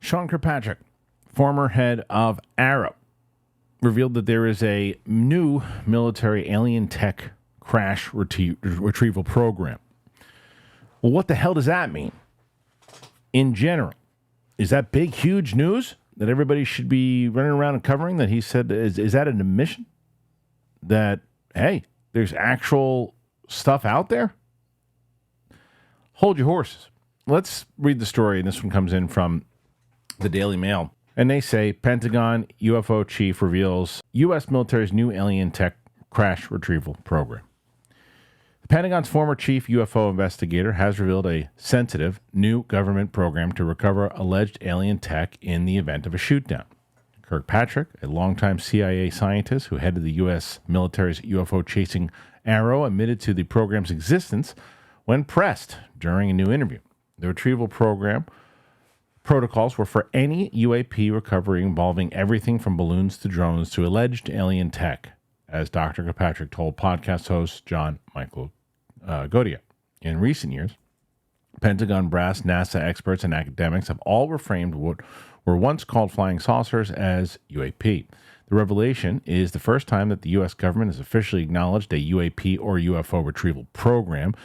Sean Kirkpatrick, former head of AARO, revealed that there is a new military alien tech crash retrieval program. Well, what the hell does that mean? In general, is that big, huge news that everybody should be running around and covering? That he said, is that an admission that, hey, there's actual stuff out there? Hold your horses. Let's read the story, and this one comes in from the Daily Mail. And they say, Pentagon UFO chief reveals U.S. military's new alien tech crash retrieval program. The Pentagon's former chief UFO investigator has revealed a sensitive new government program to recover alleged alien tech in the event of a shootdown. Kirkpatrick, a longtime CIA scientist who headed the U.S. military's UFO chasing AARO, admitted to the program's existence when pressed during a new interview. The retrieval program protocols were for any UAP recovery involving everything from balloons to drones to alleged alien tech, as Dr. Kirkpatrick told podcast host John Michael Godia. In recent years, Pentagon brass, NASA experts, and academics have all reframed what were once called flying saucers as UAP. The revelation is the first time that the U.S. government has officially acknowledged a UAP or UFO retrieval program,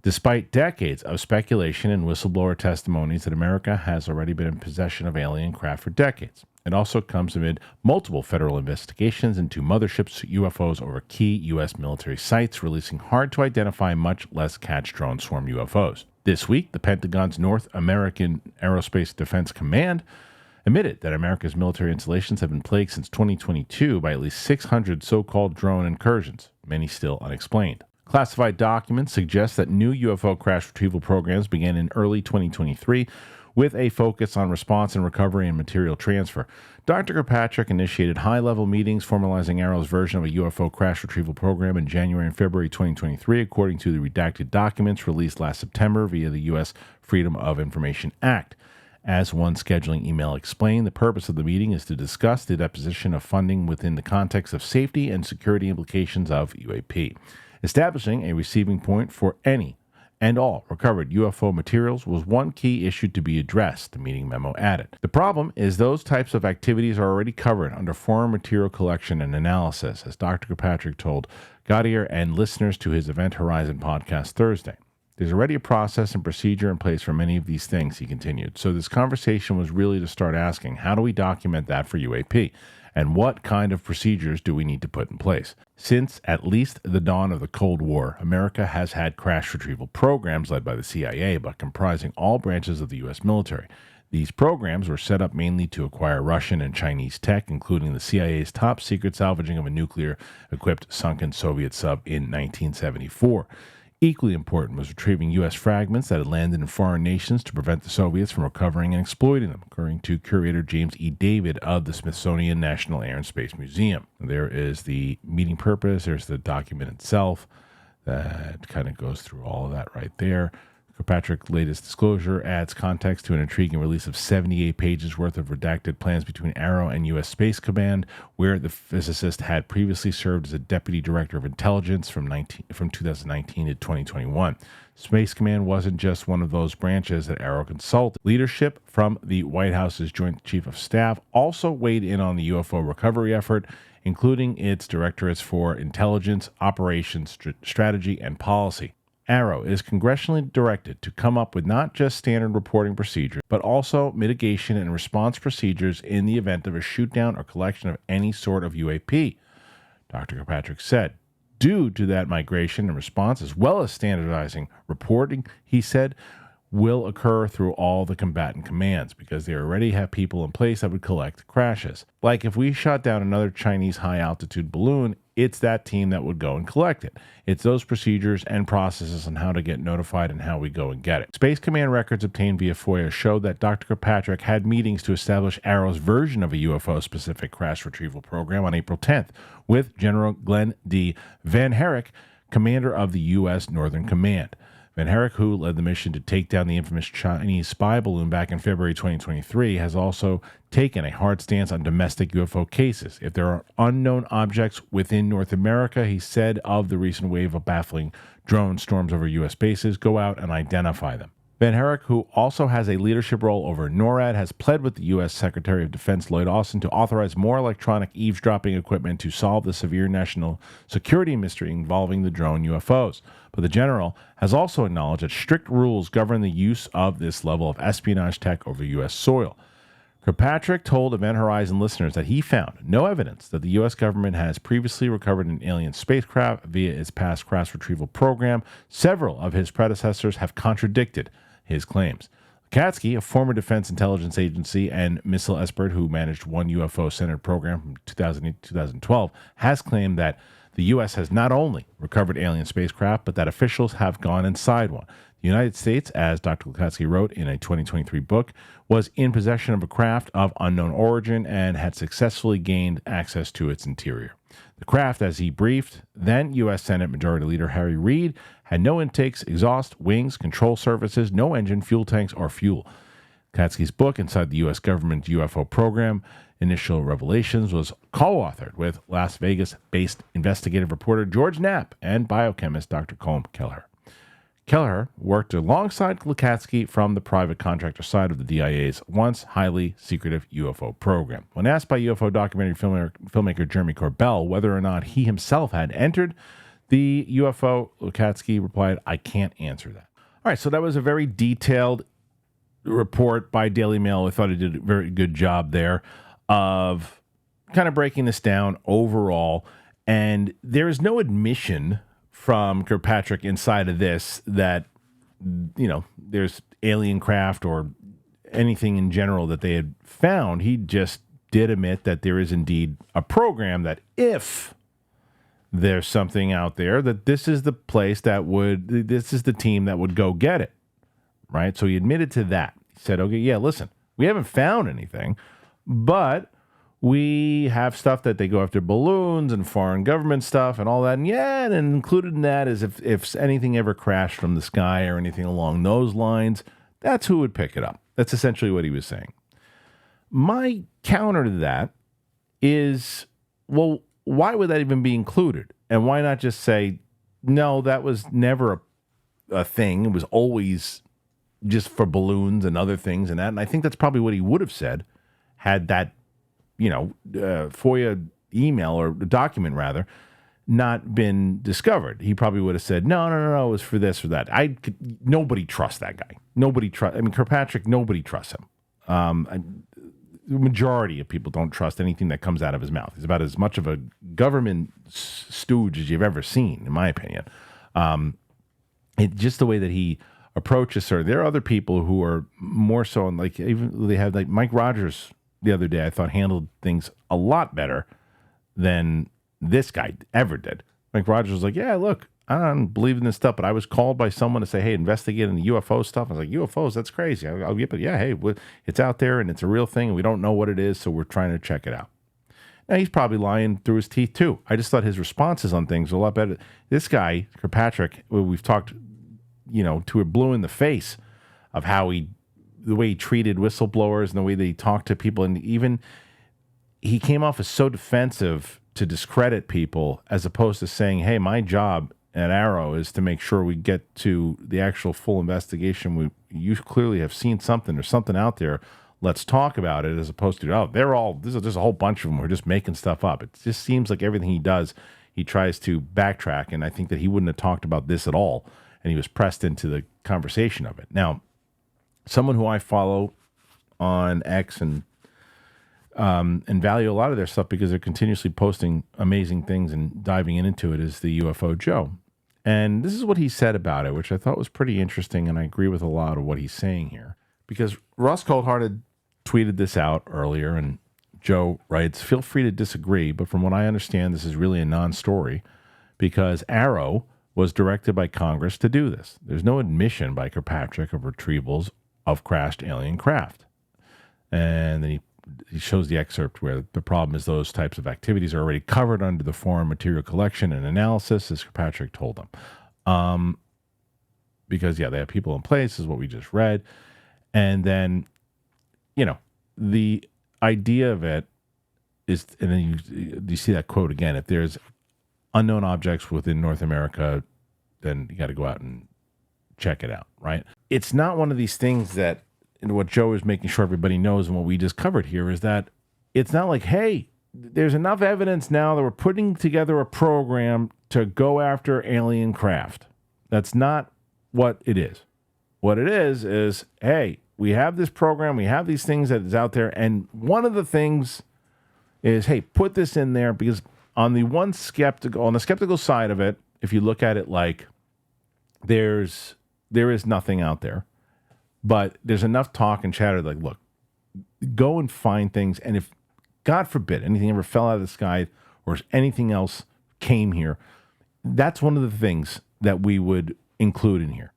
despite decades of speculation and whistleblower testimonies that America has already been in possession of alien craft for decades. It also comes amid multiple federal investigations into motherships UFOs over key U.S. military sites, releasing hard-to-identify, much less catch drone swarm UFOs. This week, the Pentagon's North American Aerospace Defense Command admitted that America's military installations have been plagued since 2022 by at least 600 so-called drone incursions, many still unexplained. Classified documents suggest that new UFO crash retrieval programs began in early 2023 with a focus on response and recovery and material transfer. Dr. Kirkpatrick initiated high-level meetings formalizing AARO's version of a UFO crash retrieval program in January and February 2023, according to the redacted documents released last September via the U.S. Freedom of Information Act. As one scheduling email explained, the purpose of the meeting is to discuss the deposition of funding within the context of safety and security implications of UAP. Establishing a receiving point for any and all recovered UFO materials was one key issue to be addressed, the meeting memo added. The problem is those types of activities are already covered under foreign material collection and analysis, as Dr. Kirkpatrick told Gaudier and listeners to his Event Horizon podcast Thursday. There's already a process and procedure in place for many of these things, he continued. So this conversation was really to start asking, how do we document that for UAP? And what kind of procedures do we need to put in place? Since at least the dawn of the Cold War, America has had crash retrieval programs led by the CIA, but comprising all branches of the U.S. military. These programs were set up mainly to acquire Russian and Chinese tech, including the CIA's top-secret salvaging of a nuclear-equipped sunken Soviet sub in 1974. Equally important was retrieving U.S. fragments that had landed in foreign nations to prevent the Soviets from recovering and exploiting them, according to curator James E. David of the Smithsonian National Air and Space Museum. There is the meeting purpose. There's the document itself that kind of goes through all of that right there. Kirkpatrick's latest disclosure adds context to an intriguing release of 78 pages worth of redacted plans between AARO and U.S. Space Command, where the physicist had previously served as a deputy director of intelligence from 2019 to 2021. Space Command wasn't just one of those branches that AARO consulted. Leadership from the White House's Joint Chief of Staff also weighed in on the UFO recovery effort, including its directorates for intelligence, operations, strategy, and policy. AARO is congressionally directed to come up with not just standard reporting procedures, but also mitigation and response procedures in the event of a shootdown or collection of any sort of UAP, Dr. Kirkpatrick said. Due to that migration and response, as well as standardizing reporting, he said, will occur through all the combatant commands because they already have people in place that would collect crashes. Like if we shot down another Chinese high-altitude balloon, it's that team that would go and collect it. It's those procedures and processes on how to get notified and how we go and get it. Space Command records obtained via FOIA show that Dr. Kirkpatrick had meetings to establish AARO's version of a UFO-specific crash retrieval program on April 10th with General Glenn D. Van Herrick, commander of the U.S. Northern Command. Van Herrick, who led the mission to take down the infamous Chinese spy balloon back in February 2023, has also taken a hard stance on domestic UFO cases. If there are unknown objects within North America, he said of the recent wave of baffling drone storms over U.S. bases, go out and identify them. Van Herrick, who also has a leadership role over NORAD, has pled with the U.S. Secretary of Defense Lloyd Austin to authorize more electronic eavesdropping equipment to solve the severe national security mystery involving the drone UFOs. But the general has also acknowledged that strict rules govern the use of this level of espionage tech over U.S. soil. Kirkpatrick told Event Horizon listeners that he found no evidence that the U.S. government has previously recovered an alien spacecraft via its past crash retrieval program. Several of his predecessors have contradicted his claims. Lukatsky, a former Defense Intelligence Agency and missile expert who managed one UFO-centered program from 2008 to 2012, has claimed that the U.S. has not only recovered alien spacecraft, but that officials have gone inside one. The United States, as Dr. Lukatsky wrote in a 2023 book, was in possession of a craft of unknown origin and had successfully gained access to its interior. The craft, as he briefed then U.S. Senate Majority Leader Harry Reid, had no intakes, exhaust, wings, control surfaces, no engine, fuel tanks, or fuel. Lukatsky's book, Inside the U.S. Government UFO Program, Initial Revelations, was co-authored with Las Vegas-based investigative reporter George Knapp and biochemist Dr. Colm Kelleher. Kelleher worked alongside Lukatsky from the private contractor side of the DIA's once highly secretive UFO program. When asked by UFO documentary filmmaker Jeremy Corbell whether or not he himself had entered the UFO, Lukatsky replied, "I can't answer that." All right, so that was a very detailed report by Daily Mail. I thought he did a very good job there of kind of breaking this down overall. And there is no admission from Kirkpatrick inside of this that, there's alien craft or anything in general that they had found. He just did admit that there is indeed a program that if there's something out there, that this is the place this is the team that would go get it, right? So he admitted to that. He said, okay, yeah, listen, we haven't found anything, but we have stuff that they go after balloons and foreign government stuff and all that. And yeah, and included in that is if anything ever crashed from the sky or anything along those lines, that's who would pick it up. That's essentially what he was saying. My counter to that is, well, why would that even be included? And why not just say, no, that was never a thing. It was always just for balloons and other things and that. And I think that's probably what he would have said had that FOIA email or document rather not been discovered. He probably would have said, no, it was for this or that. Nobody trusts that guy. Kirkpatrick, nobody trusts him. The majority of people don't trust anything that comes out of his mouth. He's about as much of a government stooge as you've ever seen, in my opinion. Just the way that he approaches her. There are other people who are more so, even they have Mike Rogers the other day, I thought handled things a lot better than this guy ever did. Mike Rogers was like, yeah, look, I don't believe in this stuff, but I was called by someone to say, hey, investigate in the UFO stuff. I was like, UFOs, that's crazy. I'll get it. Yeah, hey, it's out there and it's a real thing and we don't know what it is, so we're trying to check it out. Now, he's probably lying through his teeth too. I just thought his responses on things were a lot better. This guy, Kirkpatrick, we've talked, to a blue in the face of how the way he treated whistleblowers and the way that he talked to people. And even he came off as so defensive to discredit people as opposed to saying, hey, my job at AARO is to make sure we get to the actual full investigation. You clearly have seen something. There's something out there. Let's talk about it, as opposed to, there's a whole bunch of them who are just making stuff up. It just seems like everything he does, he tries to backtrack. And I think that he wouldn't have talked about this at all. And he was pressed into the conversation of it. Now, someone who I follow on X and value a lot of their stuff because they're continuously posting amazing things and diving into it is the UFO Joe. And this is what he said about it, which I thought was pretty interesting, and I agree with a lot of what he's saying here. Because Ross Coldhearted tweeted this out earlier, and Joe writes, feel free to disagree, but from what I understand, this is really a non-story because AARO was directed by Congress to do this. There's no admission by Kirkpatrick of retrievals of crashed alien craft. And then he shows the excerpt where the problem is those types of activities are already covered under the foreign material collection and analysis, as Kirkpatrick told them. Because, they have people in place, is what we just read. And then, the idea of it is, and then you see that quote again, if there's unknown objects within North America, then you got to go out and check it out, right? it's not one of these things that, and what Joe is making sure everybody knows and what we just covered here is that it's not like, hey, there's enough evidence now that we're putting together a program to go after alien craft. That's not what it is. What it is, hey, we have this program, we have these things that is out there, and one of the things is, hey, put this in there because on the skeptical side of it, if you look at it like there is nothing out there, but there's enough talk and chatter like, look, go and find things, and if, God forbid, anything ever fell out of the sky or anything else came here, that's one of the things that we would include in here.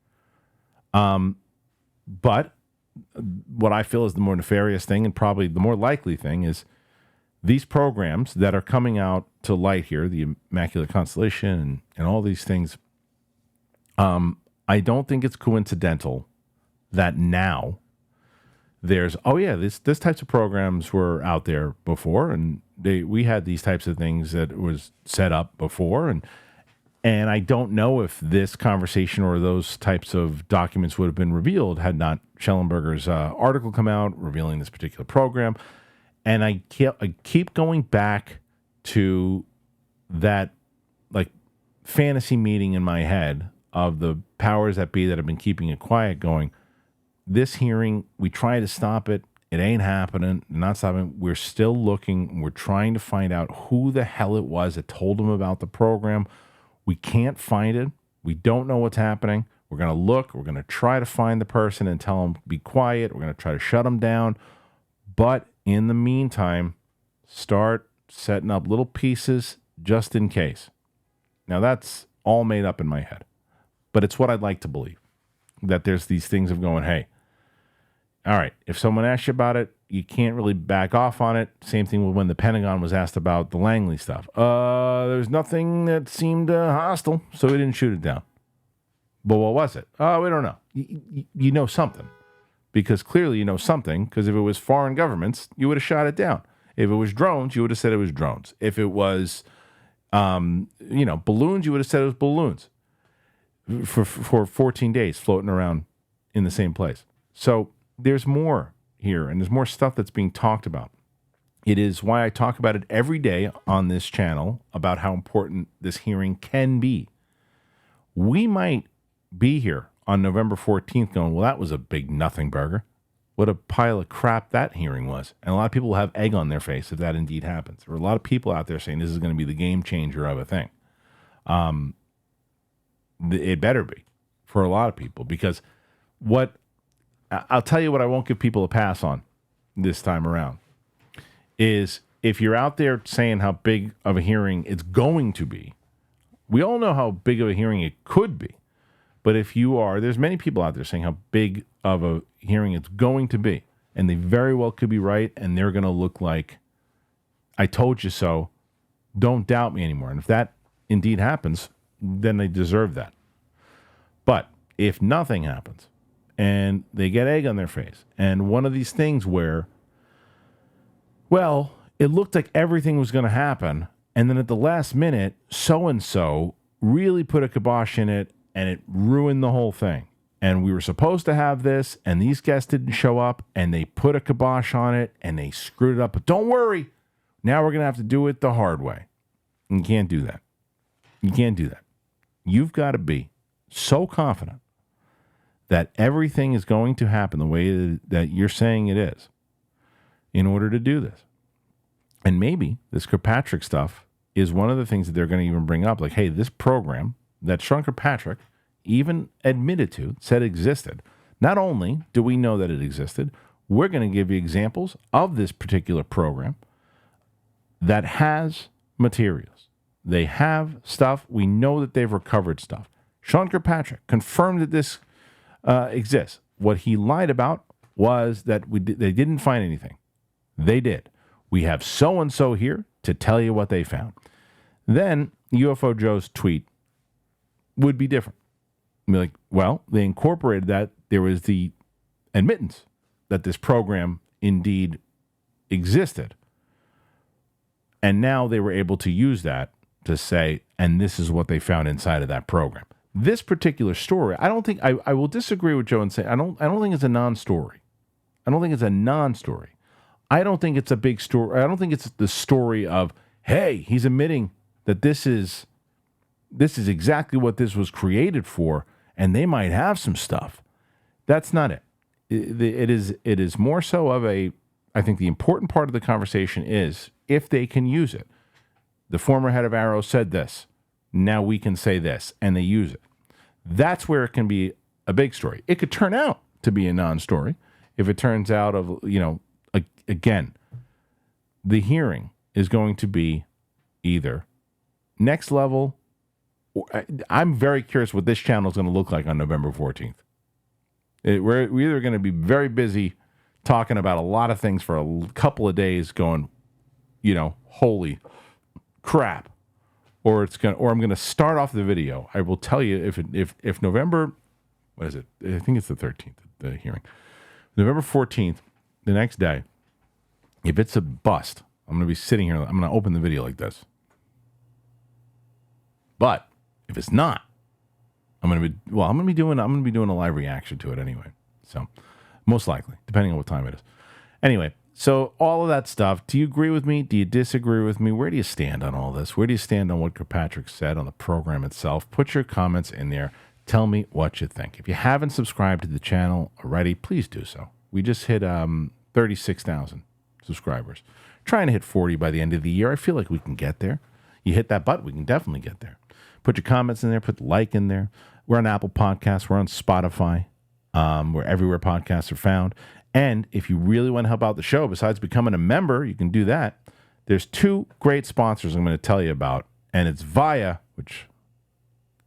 But what I feel is the more nefarious thing and probably the more likely thing is these programs that are coming out to light here, the Immaculate Constellation and all these things, I don't think it's coincidental that now there's, this types of programs were out there before, and we had these types of things that was set up before, and I don't know if this conversation or those types of documents would have been revealed had not Schellenberger's article come out revealing this particular program. And I keep going back to that like fantasy meeting in my head of the powers that be that have been keeping it quiet going, this hearing, we try to stop it. It ain't happening. Not stopping. We're still looking. We're trying to find out who the hell it was that told them about the program. We can't find it. We don't know what's happening. We're going to look. We're going to try to find the person and tell them, be quiet. We're going to try to shut them down. But in the meantime, start setting up little pieces just in case. Now, that's all made up in my head. But it's what I'd like to believe. That there's these things of going, hey, all right, if someone asks you about it, you can't really back off on it. Same thing with when the Pentagon was asked about the Langley stuff. There's nothing that seemed hostile, so we didn't shoot it down. But what was it? We don't know. You know something. Because clearly you know something, because if it was foreign governments, you would have shot it down. If it was drones, you would have said it was drones. If it was, balloons, you would have said it was balloons for 14 days floating around in the same place. So there's more here, and there's more stuff that's being talked about. It is why I talk about it every day on this channel about how important this hearing can be. We might be here on November 14th going, well, that was a big nothing burger. What a pile of crap that hearing was. And a lot of people will have egg on their face if that indeed happens. There are a lot of people out there saying this is going to be the game changer of a thing. It better be for a lot of people, because I'll tell you what I won't give people a pass on this time around is if you're out there saying how big of a hearing it's going to be. We all know how big of a hearing it could be. But if you are, there's many people out there saying how big of a hearing it's going to be. And they very well could be right. And they're going to look like, I told you so. Don't doubt me anymore. And if that indeed happens, then they deserve that. But if nothing happens and they get egg on their face, and one of these things where, well, it looked like everything was going to happen, and then at the last minute, so-and-so really put a kibosh in it, and it ruined the whole thing. And we were supposed to have this, and these guests didn't show up, and they put a kibosh on it, and they screwed it up. But don't worry. Now we're going to have to do it the hard way. You can't do that. You can't do that. You've got to be so confident that everything is going to happen the way that you're saying it is in order to do this. And maybe this Kirkpatrick stuff is one of the things that they're going to even bring up. Like, hey, this program that Sean Kirkpatrick even admitted to, said existed. Not only do we know that it existed, we're going to give you examples of this particular program that has materials. They have stuff. We know that they've recovered stuff. Sean Kirkpatrick confirmed that this exists. What he lied about was that they didn't find anything. They did. We have so-and-so here to tell you what they found. Then UFO Joe's tweet would be different. Be like, well, they incorporated that there was the admittance that this program indeed existed. And now they were able to use that to say, and this is what they found inside of that program. This particular story, I don't think I will disagree with Joe and say I don't think it's a non-story. I don't think it's a non-story. I don't think it's a big story. I don't think it's the story of, hey, he's admitting that this is exactly what this was created for, and they might have some stuff. That's not it. It is more so of a, I think the important part of the conversation is if they can use it. The former head of AARO said this. Now we can say this, and they use it. That's where it can be a big story. It could turn out to be a non-story if it turns out of, again, the hearing is going to be either next level. I'm very curious what this channel is going to look like on November 14th. We're either going to be very busy talking about a lot of things for a couple of days going, holy crap. Or I'm going to start off the video. I will tell you if November, what is it? I think it's the 13th, the hearing. November 14th, the next day, if it's a bust, I'm going to be sitting here. I'm going to open the video like this. But if it's not, I'm going to be doing a live reaction to it anyway. So most likely, depending on what time it is. Anyway, so all of that stuff. Do you agree with me? Do you disagree with me? Where do you stand on all this? Where do you stand on what Kirkpatrick said on the program itself? Put your comments in there. Tell me what you think. If you haven't subscribed to the channel already, please do so. We just hit 36,000 subscribers. Trying to hit 40 by the end of the year. I feel like we can get there. You hit that button, we can definitely get there. Put your comments in there. Put the like in there. We're on Apple Podcasts. We're on Spotify. We're everywhere podcasts are found. And if you really want to help out the show, besides becoming a member, you can do that. There's two great sponsors I'm going to tell you about. And it's Via, which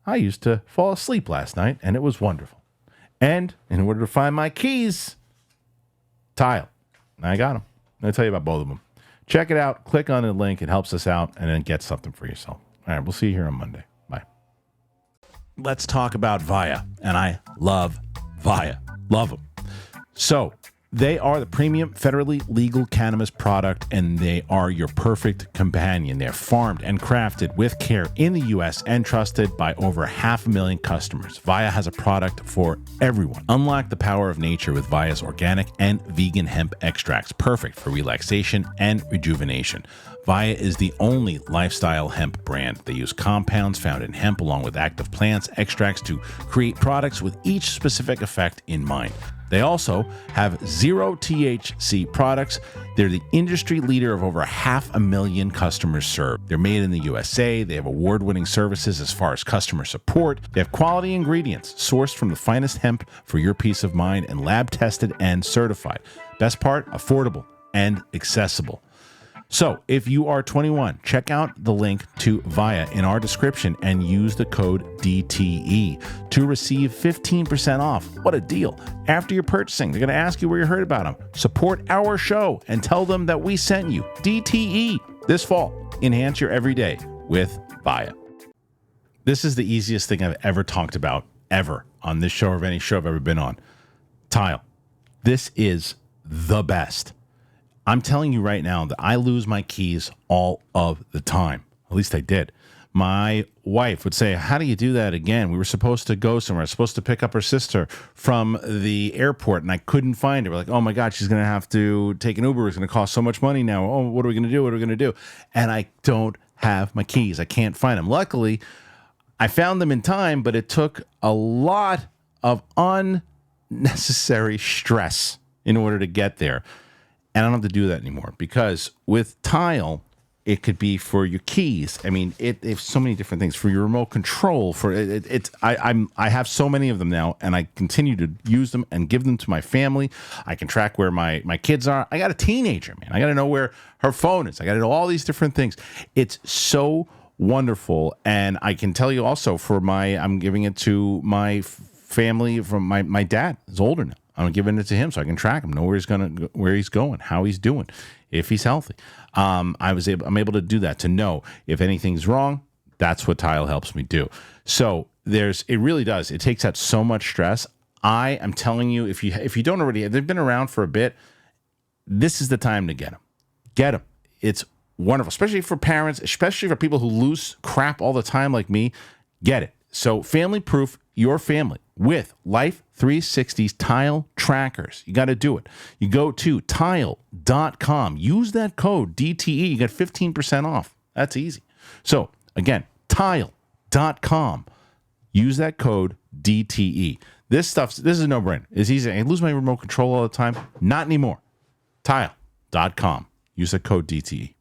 I used to fall asleep last night, and it was wonderful. And in order to find my keys, Tile. I got them. I'm going to tell you about both of them. Check it out. Click on the link. It helps us out, and then get something for yourself. All right, we'll see you here on Monday. Bye. Let's talk about Via, and I love Via. Love them. So they are the premium federally legal cannabis product, and they are your perfect companion. They're farmed and crafted with care in the U.S. and trusted by over 500,000 customers. Via has a product for everyone. Unlock the power of nature with Via's organic and vegan hemp extracts, perfect for relaxation and rejuvenation. Via is the only lifestyle hemp brand. They use compounds found in hemp along with active plants extracts to create products with each specific effect in mind. They also have zero THC products. They're the industry leader of over 500,000 customers served. They're made in the USA. They have award-winning services as far as customer support. They have quality ingredients sourced from the finest hemp for your peace of mind and lab-tested and certified. Best part, affordable and accessible. So if you are 21, check out the link to Via in our description and use the code DTE to receive 15% off. What a deal. After you're purchasing, they're going to ask you where you heard about them. Support our show and tell them that we sent you. DTE this fall. Enhance your everyday with Via. This is the easiest thing I've ever talked about, ever, on this show or of any show I've ever been on. Tile. This is the best. I'm telling you right now that I lose my keys all of the time. At least I did. My wife would say, how do you do that again? We were supposed to go somewhere. I was supposed to pick up her sister from the airport, and I couldn't find her. We're like, oh, my God, she's going to have to take an Uber. It's going to cost so much money now. Oh, what are we going to do? What are we going to do? And I don't have my keys. I can't find them. Luckily, I found them in time, but it took a lot of unnecessary stress in order to get there. And I don't have to do that anymore because with Tile, it could be for your keys. I mean, it's so many different things for your remote control. I have so many of them now, and I continue to use them and give them to my family. I can track where my kids are. I got a teenager, man. I got to know where her phone is. I got to know all these different things. It's so wonderful, and I can tell you also I'm giving it to my family from my dad. Is older now. I'm giving it to him so I can track him, know where he's going, how he's doing, if he's healthy. I'm able to do that, to know if anything's wrong. That's what Tile helps me do. So it really does. It takes out so much stress. I am telling you, if you don't already, they've been around for a bit. This is the time to get them. Get them. It's wonderful, especially for parents, especially for people who lose crap all the time like me. Get it. So family proof your family with Life 360's tile trackers. You got to do it. You go to tile.com. Use that code DTE. You get 15% off. That's easy. So again, tile.com. Use that code DTE. This is a no-brainer. It's easy. I lose my remote control all the time. Not anymore. Tile.com. Use the code DTE.